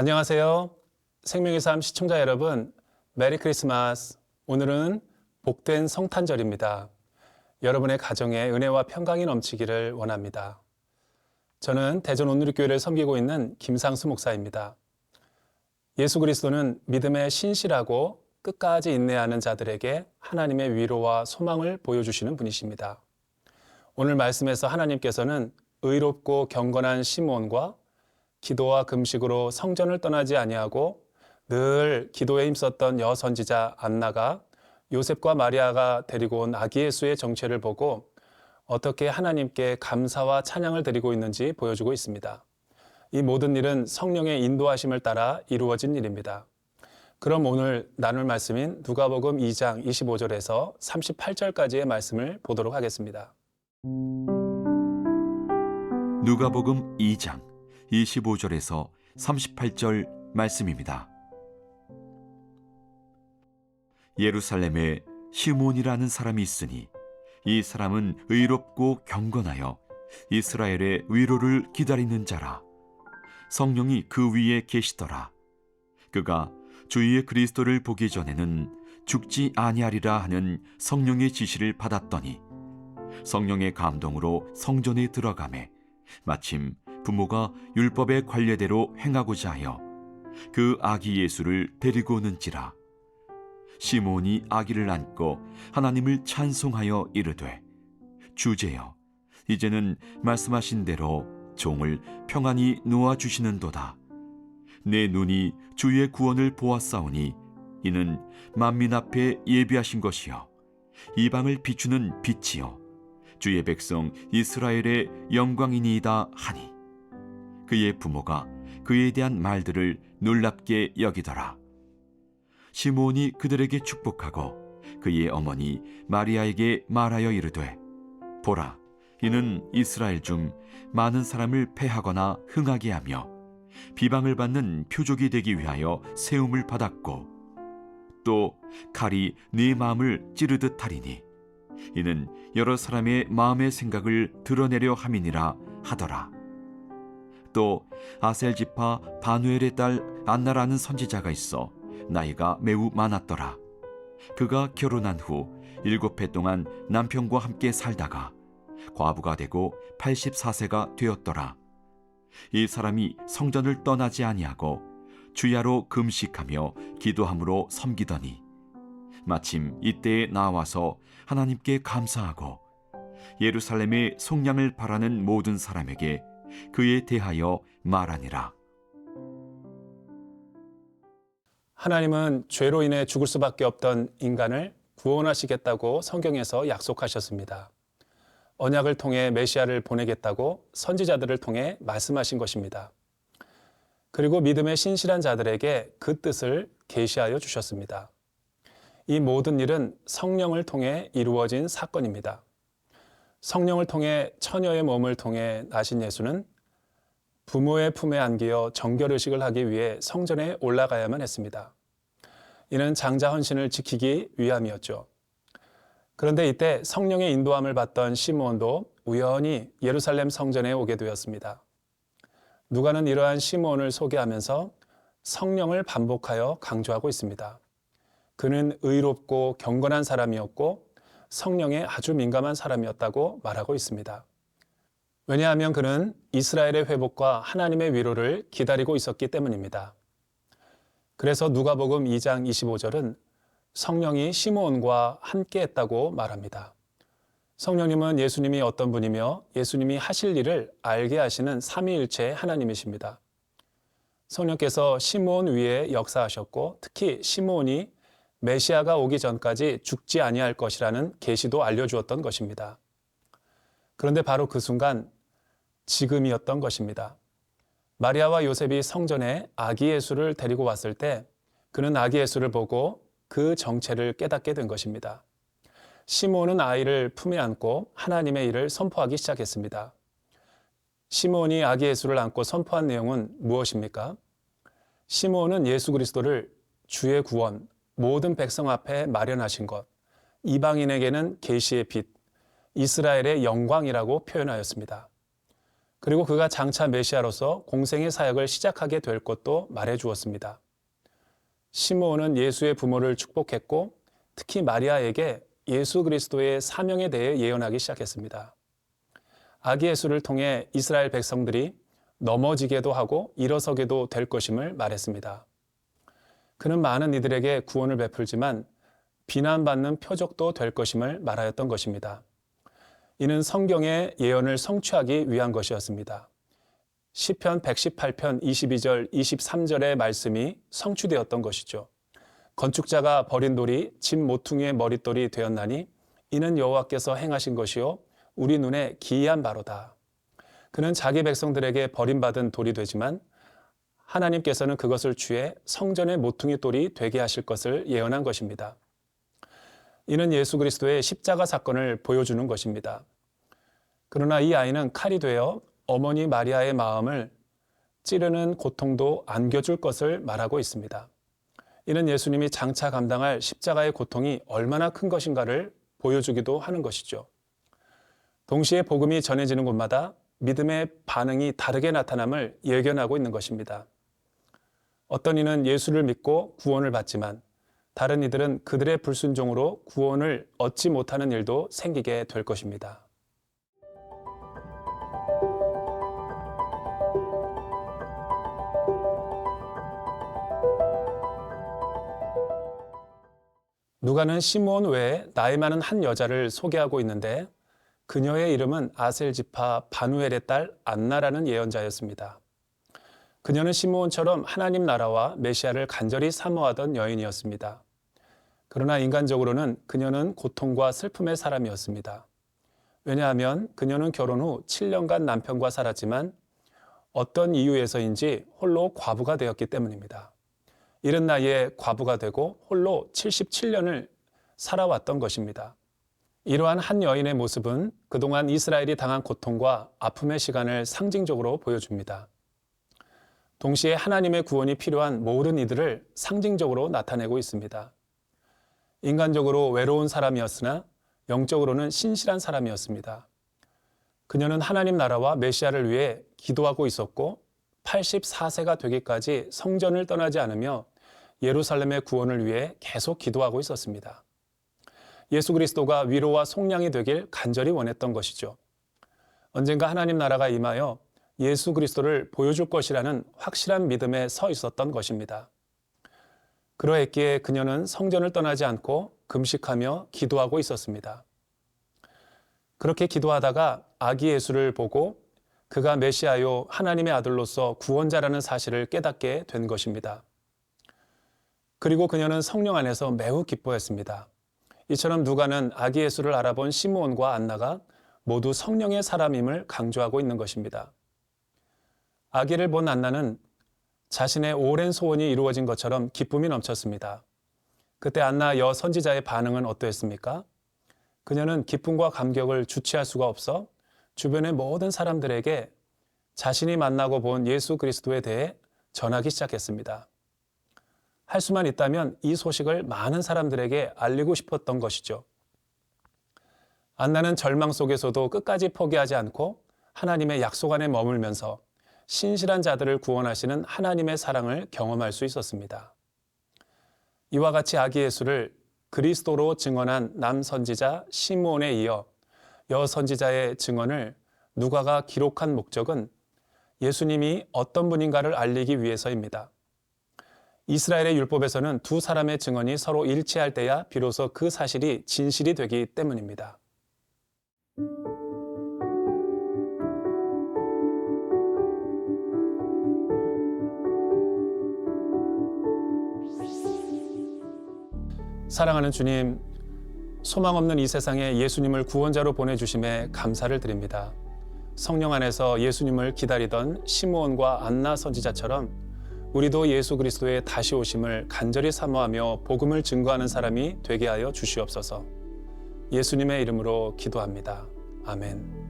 안녕하세요. 생명의 삶 시청자 여러분, 메리 크리스마스. 오늘은 복된 성탄절입니다. 여러분의 가정에 은혜와 평강이 넘치기를 원합니다. 저는 대전 온누리교회를 섬기고 있는 김상수 목사입니다. 예수 그리스도는 믿음에 신실하고 끝까지 인내하는 자들에게 하나님의 위로와 소망을 보여주시는 분이십니다. 오늘 말씀에서 하나님께서는 의롭고 경건한 시므온과 기도와 금식으로 성전을 떠나지 아니하고 늘 기도에 힘썼던 여선지자 안나가 요셉과 마리아가 데리고 온 아기 예수의 정체를 보고 어떻게 하나님께 감사와 찬양을 드리고 있는지 보여주고 있습니다. 이 모든 일은 성령의 인도하심을 따라 이루어진 일입니다. 그럼 오늘 나눌 말씀인 누가복음 2장 25절에서 38절까지의 말씀을 보도록 하겠습니다. 누가복음 2장 25절에서 38절 말씀입니다. 예루살렘에 시므온이라는 사람이 있으니 이 사람은 의롭고 경건하여 이스라엘의 위로를 기다리는 자라. 성령이 그 위에 계시더라. 그가 주의 그리스도를 보기 전에는 죽지 아니하리라 하는 성령의 지시를 받았더니 성령의 감동으로 성전에 들어가매 마침 부모가 율법의 관례대로 행하고자 하여 그 아기 예수를 데리고 오는지라. 시므온이 아기를 안고 하나님을 찬송하여 이르되 주제여 이제는 말씀하신 대로 종을 평안히 놓아주시는도다. 내 눈이 주의 구원을 보았사오니 이는 만민 앞에 예비하신 것이요 이방을 비추는 빛이요 주의 백성 이스라엘의 영광이니이다 하니 그의 부모가 그에 대한 말들을 놀랍게 여기더라. 시므온이 그들에게 축복하고 그의 어머니 마리아에게 말하여 이르되 보라 이는 이스라엘 중 많은 사람을 패하거나 흥하게 하며 비방을 받는 표적이 되기 위하여 세움을 받았고 또 칼이 네 마음을 찌르듯 하리니 이는 여러 사람의 마음의 생각을 드러내려 함이니라 하더라. 또 아셀 지파 바누엘의 딸 안나라는 선지자가 있어 나이가 매우 많았더라. 그가 결혼한 후 7해 동안 남편과 함께 살다가 과부가 되고 84세가 되었더라. 이 사람이 성전을 떠나지 아니하고 주야로 금식하며 기도함으로 섬기더니 마침 이때에 나와서 하나님께 감사하고 예루살렘의 속량을 바라는 모든 사람에게 그에 대하여 말하니라. 하나님은 죄로 인해 죽을 수밖에 없던 인간을 구원하시겠다고 성경에서 약속하셨습니다. 언약을 통해 메시아를 보내겠다고 선지자들을 통해 말씀하신 것입니다. 그리고 믿음에 신실한 자들에게 그 뜻을 계시하여 주셨습니다. 이 모든 일은 성령을 통해 이루어진 사건입니다. 성령을 통해 처녀의 몸을 통해 나신 예수는 부모의 품에 안기어 정결의식을 하기 위해 성전에 올라가야만 했습니다. 이는 장자 헌신을 지키기 위함이었죠. 그런데 이때 성령의 인도함을 받던 시므온도 우연히 예루살렘 성전에 오게 되었습니다. 누가는 이러한 시므온을 소개하면서 성령을 반복하여 강조하고 있습니다. 그는 의롭고 경건한 사람이었고 성령에 아주 민감한 사람이었다고 말하고 있습니다. 왜냐하면 그는 이스라엘의 회복과 하나님의 위로를 기다리고 있었기 때문입니다. 그래서 누가복음 2장 25절은 성령이 시므온과 함께 했다고 말합니다. 성령님은 예수님이 어떤 분이며 예수님이 하실 일을 알게 하시는 삼위일체 하나님이십니다. 성령께서 시므온 위에 역사하셨고 특히 시므온이 메시아가 오기 전까지 죽지 아니할 것이라는 계시도 알려주었던 것입니다. 그런데 바로 그 순간 지금이었던 것입니다. 마리아와 요셉이 성전에 아기 예수를 데리고 왔을 때 그는 아기 예수를 보고 그 정체를 깨닫게 된 것입니다. 시므온은 아이를 품에 안고 하나님의 일을 선포하기 시작했습니다. 시므온이 아기 예수를 안고 선포한 내용은 무엇입니까? 시므온은 예수 그리스도를 주의 구원, 모든 백성 앞에 마련하신 것, 이방인에게는 계시의 빛, 이스라엘의 영광이라고 표현하였습니다. 그리고 그가 장차 메시아로서 공생의 사역을 시작하게 될 것도 말해 주었습니다. 시므온은 예수의 부모를 축복했고 특히 마리아에게 예수 그리스도의 사명에 대해 예언하기 시작했습니다. 아기 예수를 통해 이스라엘 백성들이 넘어지게도 하고 일어서게도 될 것임을 말했습니다. 그는 많은 이들에게 구원을 베풀지만 비난받는 표적도 될 것임을 말하였던 것입니다. 이는 성경의 예언을 성취하기 위한 것이었습니다. 시편 118편 22절 23절의 말씀이 성취되었던 것이죠. 건축자가 버린 돌이 집 모퉁이의 머릿돌이 되었나니 이는 여호와께서 행하신 것이요 우리 눈에 기이한 바로다. 그는 자기 백성들에게 버림받은 돌이 되지만 하나님께서는 그것을 취해 성전의 모퉁이 돌이 되게 하실 것을 예언한 것입니다. 이는 예수 그리스도의 십자가 사건을 보여주는 것입니다. 그러나 이 아이는 칼이 되어 어머니 마리아의 마음을 찌르는 고통도 안겨줄 것을 말하고 있습니다. 이는 예수님이 장차 감당할 십자가의 고통이 얼마나 큰 것인가를 보여주기도 하는 것이죠. 동시에 복음이 전해지는 곳마다 믿음의 반응이 다르게 나타남을 예견하고 있는 것입니다. 어떤 이는 예수를 믿고 구원을 받지만 다른 이들은 그들의 불순종으로 구원을 얻지 못하는 일도 생기게 될 것입니다. 누가는 시므온 외에 나이 많은 한 여자를 소개하고 있는데 그녀의 이름은 아셀 지파 바누엘의 딸 안나라는 예언자였습니다. 그녀는 시므온처럼 하나님 나라와 메시아를 간절히 사모하던 여인이었습니다. 그러나 인간적으로는 그녀는 고통과 슬픔의 사람이었습니다. 왜냐하면 그녀는 결혼 후 7년간 남편과 살았지만 어떤 이유에서인지 홀로 과부가 되었기 때문입니다. 이른 나이에 과부가 되고 홀로 77년을 살아왔던 것입니다. 이러한 한 여인의 모습은 그동안 이스라엘이 당한 고통과 아픔의 시간을 상징적으로 보여줍니다. 동시에 하나님의 구원이 필요한 모든 이들을 상징적으로 나타내고 있습니다. 인간적으로 외로운 사람이었으나 영적으로는 신실한 사람이었습니다. 그녀는 하나님 나라와 메시아를 위해 기도하고 있었고 84세가 되기까지 성전을 떠나지 않으며 예루살렘의 구원을 위해 계속 기도하고 있었습니다. 예수 그리스도가 위로와 속량이 되길 간절히 원했던 것이죠. 언젠가 하나님 나라가 임하여 예수 그리스도를 보여줄 것이라는 확실한 믿음에 서 있었던 것입니다. 그러했기에 그녀는 성전을 떠나지 않고 금식하며 기도하고 있었습니다. 그렇게 기도하다가 아기 예수를 보고 그가 메시아요 하나님의 아들로서 구원자라는 사실을 깨닫게 된 것입니다. 그리고 그녀는 성령 안에서 매우 기뻐했습니다. 이처럼 누가는 아기 예수를 알아본 시므온과 안나가 모두 성령의 사람임을 강조하고 있는 것입니다. 아기를 본 안나는 자신의 오랜 소원이 이루어진 것처럼 기쁨이 넘쳤습니다. 그때 안나 여 선지자의 반응은 어떠했습니까? 그녀는 기쁨과 감격을 주체할 수가 없어 주변의 모든 사람들에게 자신이 만나고 본 예수 그리스도에 대해 전하기 시작했습니다. 할 수만 있다면 이 소식을 많은 사람들에게 알리고 싶었던 것이죠. 안나는 절망 속에서도 끝까지 포기하지 않고 하나님의 약속 안에 머물면서 신실한 자들을 구원하시는 하나님의 사랑을 경험할 수 있었습니다. 이와 같이 아기 예수를 그리스도로 증언한 남선지자 시므온에 이어 여선지자의 증언을 누가가 기록한 목적은 예수님이 어떤 분인가를 알리기 위해서입니다. 이스라엘의 율법에서는 두 사람의 증언이 서로 일치할 때야 비로소 그 사실이 진실이 되기 때문입니다. 사랑하는 주님, 소망 없는 이 세상에 예수님을 구원자로 보내주심에 감사를 드립니다. 성령 안에서 예수님을 기다리던 시므온과 안나 선지자처럼 우리도 예수 그리스도의 다시 오심을 간절히 사모하며 복음을 증거하는 사람이 되게 하여 주시옵소서. 예수님의 이름으로 기도합니다. 아멘.